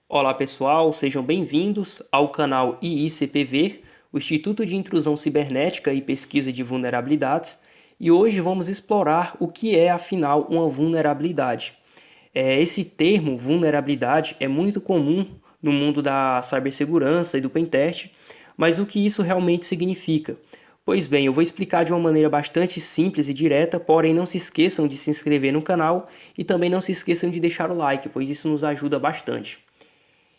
Olá pessoal, sejam bem-vindos ao canal IICPV, o Instituto de Intrusão Cibernética e Pesquisa de Vulnerabilidades, e hoje vamos explorar o que é afinal uma vulnerabilidade. Esse termo, vulnerabilidade, é muito comum no mundo da cibersegurança e do pentest, mas o que isso realmente significa? Pois bem, eu vou explicar de uma maneira bastante simples e direta, porém não se esqueçam de se inscrever no canal e também não se esqueçam de deixar o like, pois isso nos ajuda bastante.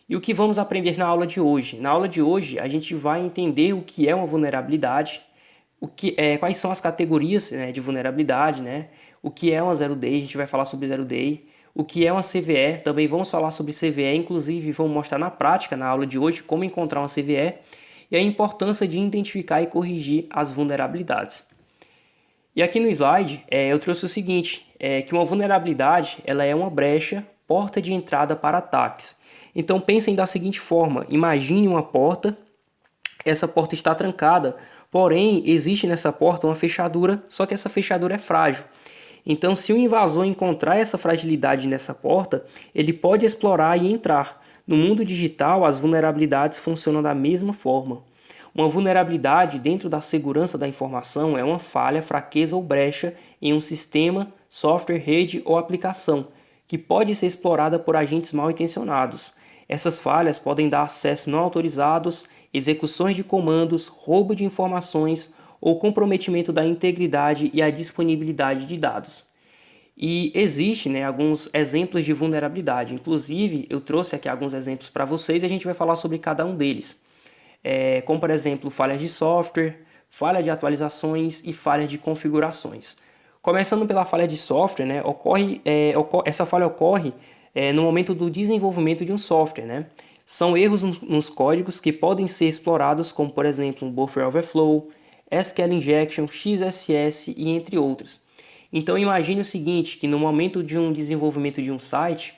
E o que vamos aprender na aula de hoje? Na aula de hoje, a gente vai entender o que é uma vulnerabilidade, quais são as categorias, né, de vulnerabilidade, né? O que é uma zero day, a gente vai falar sobre zero day. O que é uma CVE, também vamos falar sobre CVE, inclusive vamos mostrar na prática, na aula de hoje, como encontrar uma CVE e a importância de identificar e corrigir as vulnerabilidades. E aqui no slide, eu trouxe o seguinte, que uma vulnerabilidade ela é uma brecha, porta de entrada para ataques. Então pensem da seguinte forma, imagine uma porta, essa porta está trancada, porém existe nessa porta uma fechadura, só que essa fechadura é frágil. Então se o invasor encontrar essa fragilidade nessa porta, ele pode explorar e entrar. No mundo digital, as vulnerabilidades funcionam da mesma forma. Uma vulnerabilidade dentro da segurança da informação é uma falha, fraqueza ou brecha em um sistema, software, rede ou aplicação, que pode ser explorada por agentes mal intencionados. Essas falhas podem dar acesso não autorizados, execuções de comandos, roubo de informações ou comprometimento da integridade e a disponibilidade de dados. E existe, né, alguns exemplos de vulnerabilidade. Inclusive, eu trouxe aqui alguns exemplos para vocês e a gente vai falar sobre cada um deles. Como, por exemplo, falhas de software, falha de atualizações e falhas de configurações. Começando pela falha de software, né, essa falha ocorre no momento do desenvolvimento de um software. Né? São erros nos códigos que podem ser explorados, como, por exemplo, um buffer overflow, SQL injection, XSS e entre outros. Então imagine o seguinte, que no momento de um desenvolvimento de um site,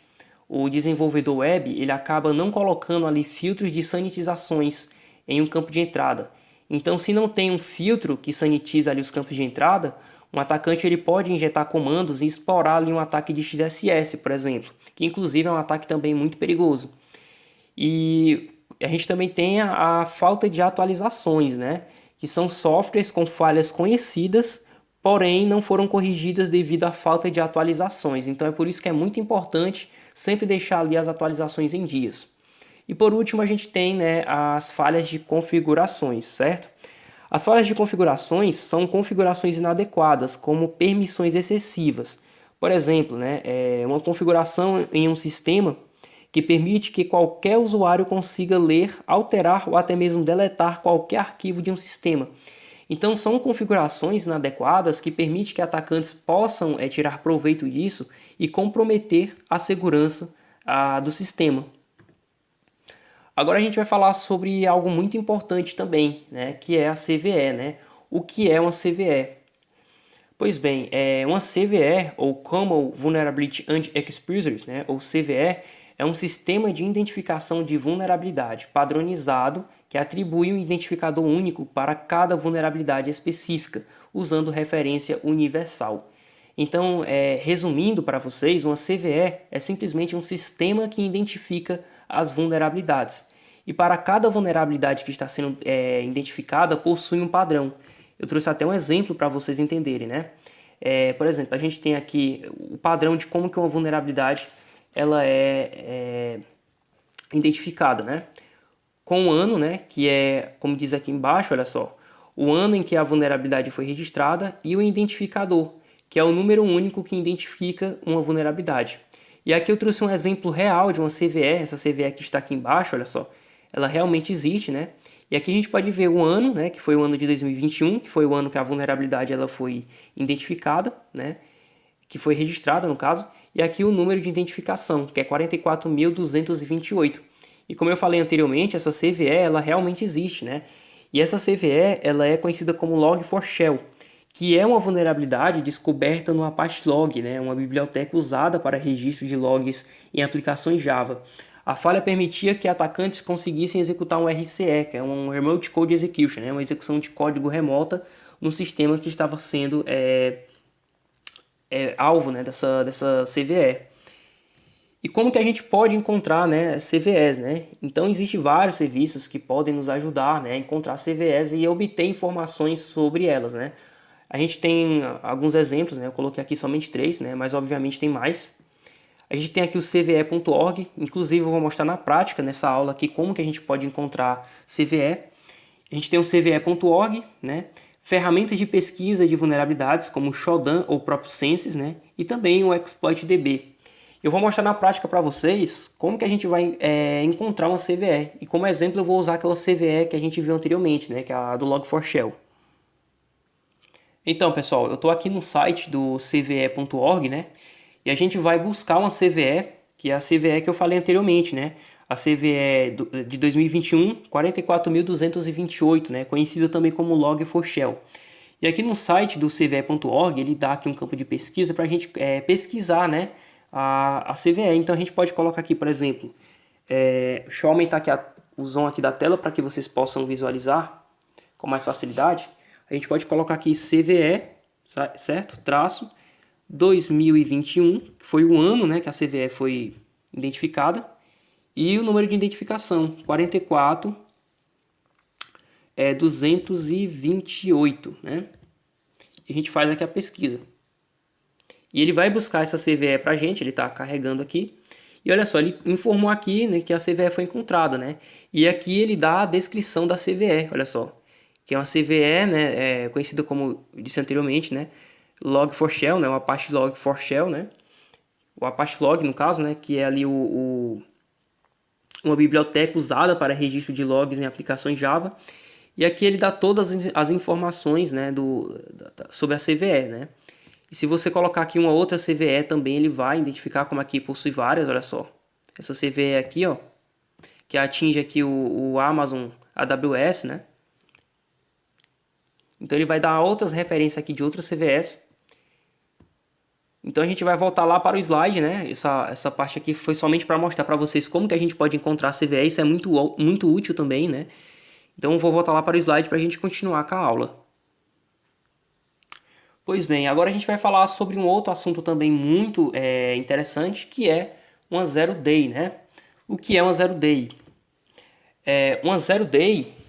o desenvolvedor web ele acaba não colocando ali filtros de sanitizações em um campo de entrada. Então, se não tem um filtro que sanitiza ali os campos de entrada, um atacante ele pode injetar comandos e explorar ali um ataque de XSS, por exemplo, que inclusive é um ataque também muito perigoso. E a gente também tem a falta de atualizações, né? Que são softwares com falhas conhecidas, porém não foram corrigidas devido à falta de atualizações. Então é por isso que é muito importante sempre deixar ali as atualizações em dias. E por último a gente tem, né, as falhas de configurações, certo? As falhas de configurações são configurações inadequadas, como permissões excessivas. Por exemplo, né, uma configuração em um sistema que permite que qualquer usuário consiga ler, alterar ou até mesmo deletar qualquer arquivo de um sistema. Então são configurações inadequadas que permitem que atacantes possam tirar proveito disso e comprometer a segurança do sistema. Agora a gente vai falar sobre algo muito importante também, né, que é a CVE, né? O que é uma CVE? Pois bem, uma CVE, ou Common Vulnerability and Exposures, né, ou CVE, é um sistema de identificação de vulnerabilidade padronizado que atribui um identificador único para cada vulnerabilidade específica, usando referência universal. Então, resumindo para vocês, uma CVE é simplesmente um sistema que identifica as vulnerabilidades. E para cada vulnerabilidade que está sendo identificada, possui um padrão. Eu trouxe até um exemplo para vocês entenderem, né? Por exemplo, a gente tem aqui o padrão de como que uma vulnerabilidade ela é identificada, né? Com o ano, né? Que é, como diz aqui embaixo, olha só, o ano em que a vulnerabilidade foi registrada e o identificador, que é o número único que identifica uma vulnerabilidade. E aqui eu trouxe um exemplo real de uma CVE, essa CVE que está aqui embaixo, olha só, ela realmente existe, né? E aqui a gente pode ver o ano, né, que foi o ano de 2021, que foi o ano que a vulnerabilidade ela foi identificada, né, que foi registrada no caso, e aqui o número de identificação, que é 44.228. E como eu falei anteriormente, essa CVE ela realmente existe, né? E essa CVE ela é conhecida como Log4Shell, que é uma vulnerabilidade descoberta no Apache Log, né? Uma biblioteca usada para registro de logs em aplicações Java. A falha permitia que atacantes conseguissem executar um RCE, que é um Remote Code Execution, né? Uma execução de código remota no sistema que estava sendo alvo, né, dessa CVE. E como que a gente pode encontrar, né, CVEs, né? Então existem vários serviços que podem nos ajudar, né, a encontrar CVEs e obter informações sobre elas, né? A gente tem alguns exemplos, né? Eu coloquei aqui somente 3, né? Mas obviamente tem mais. A gente tem aqui o cve.org, inclusive eu vou mostrar na prática nessa aula aqui como que a gente pode encontrar CVE. A gente tem o cve.org, né? Ferramentas de pesquisa de vulnerabilidades como o Shodan ou o próprio Census, né? E também o ExploitDB. Eu vou mostrar na prática para vocês como que a gente vai encontrar uma CVE. E como exemplo eu vou usar aquela CVE que a gente viu anteriormente, né? Que é a do Log4Shell. Então, pessoal, eu estou aqui no site do cve.org, né? E a gente vai buscar uma CVE, que é a CVE que eu falei anteriormente, né? A CVE de 2021, 44.228, né? Conhecida também como Log4Shell. E aqui no site do cve.org, ele dá aqui um campo de pesquisa para a gente pesquisar, né? A CVE. Então, a gente pode colocar aqui, por exemplo, deixa eu aumentar aqui o zoom aqui da tela para que vocês possam visualizar com mais facilidade. A gente pode colocar aqui CVE, certo? Traço 2021, que foi o ano, né, que a CVE foi identificada, e o número de identificação, 228, né? E a gente faz aqui a pesquisa. E ele vai buscar essa CVE para a gente, ele está carregando aqui. E olha só, ele informou aqui, né, que a CVE foi encontrada, né? E aqui ele dá a descrição da CVE, olha só. Que é uma CVE, né, conhecida como eu disse anteriormente, né, Log4Shell, né, o Apache Log4Shell, né, o Apache Log no caso, né, que é ali uma biblioteca usada para registro de logs em aplicações Java. E aqui ele dá todas as informações, né, sobre a CVE, né. E se você colocar aqui uma outra CVE também, ele vai identificar, como aqui possui várias, olha só. Essa CVE aqui, ó, que atinge aqui o Amazon AWS, né. Então ele vai dar outras referências aqui de outras CVEs. Então a gente vai voltar lá para o slide, né? Essa parte aqui foi somente para mostrar para vocês como que a gente pode encontrar CVE. Isso é muito útil também, né? Então eu vou voltar lá para o slide para a gente continuar com a aula. Pois bem, agora a gente vai falar sobre um outro assunto também muito interessante, que é uma Zero Day, né? O que é uma Zero Day? Uma Zero Day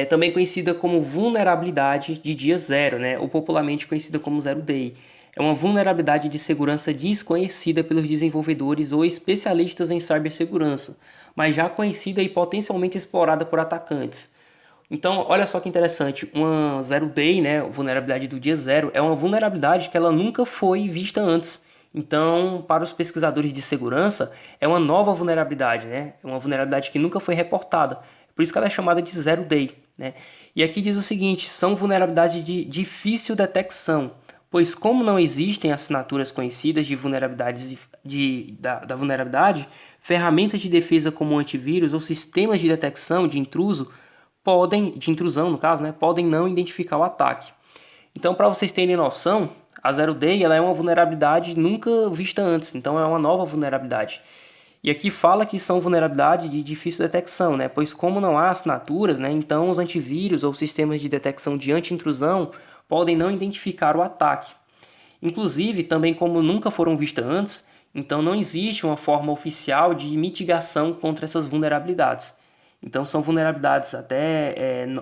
também conhecida como vulnerabilidade de dia zero, né? Ou popularmente conhecida como Zero Day. É uma vulnerabilidade de segurança desconhecida pelos desenvolvedores ou especialistas em cibersegurança, mas já conhecida e potencialmente explorada por atacantes. Então, olha só que interessante, uma Zero Day, né, vulnerabilidade do dia zero, é uma vulnerabilidade que ela nunca foi vista antes. Então, para os pesquisadores de segurança, é uma nova vulnerabilidade, né? É uma vulnerabilidade que nunca foi reportada. Por isso que ela é chamada de Zero Day, né? E aqui diz o seguinte, são vulnerabilidades de difícil detecção, pois como não existem assinaturas conhecidas de vulnerabilidades da vulnerabilidade, ferramentas de defesa como antivírus ou sistemas de detecção de intrusão no caso, né, podem não identificar o ataque. Então, para vocês terem noção, a Zero Day ela é uma vulnerabilidade nunca vista antes, então é uma nova vulnerabilidade. E aqui fala que são vulnerabilidades de difícil detecção, né? Pois como não há assinaturas, né, então os antivírus ou sistemas de detecção de anti-intrusão podem não identificar o ataque. Inclusive, também como nunca foram vistas antes, então não existe uma forma oficial de mitigação contra essas vulnerabilidades. Então são vulnerabilidades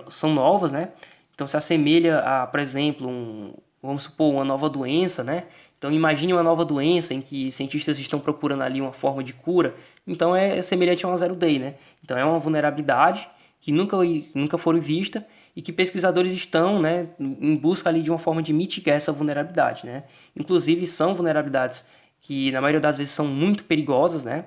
são novas, né? Então se assemelha a, por exemplo, vamos supor, uma nova doença, né? Então imagine uma nova doença em que cientistas estão procurando ali uma forma de cura. Então é semelhante a uma Zero Day, né? Então é uma vulnerabilidade que nunca foram vista e que pesquisadores estão, né, em busca ali de uma forma de mitigar essa vulnerabilidade, né? Inclusive são vulnerabilidades que na maioria das vezes são muito perigosas, né?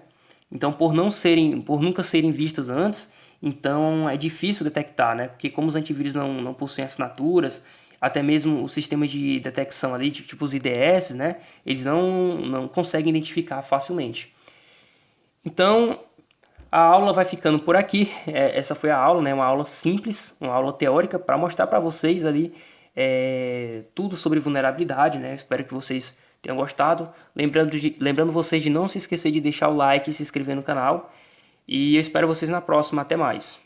Então por nunca serem vistas antes, então é difícil detectar, né? Porque como os antivírus não possuem assinaturas, até mesmo o sistema de detecção ali, tipo os IDS, né? Eles não conseguem identificar facilmente. Então, a aula vai ficando por aqui. Essa foi a aula, né? Uma aula simples, uma aula teórica para mostrar para vocês ali tudo sobre vulnerabilidade, né? Espero que vocês tenham gostado. Lembrando vocês de não se esquecer de deixar o like e se inscrever no canal. E eu espero vocês na próxima. Até mais.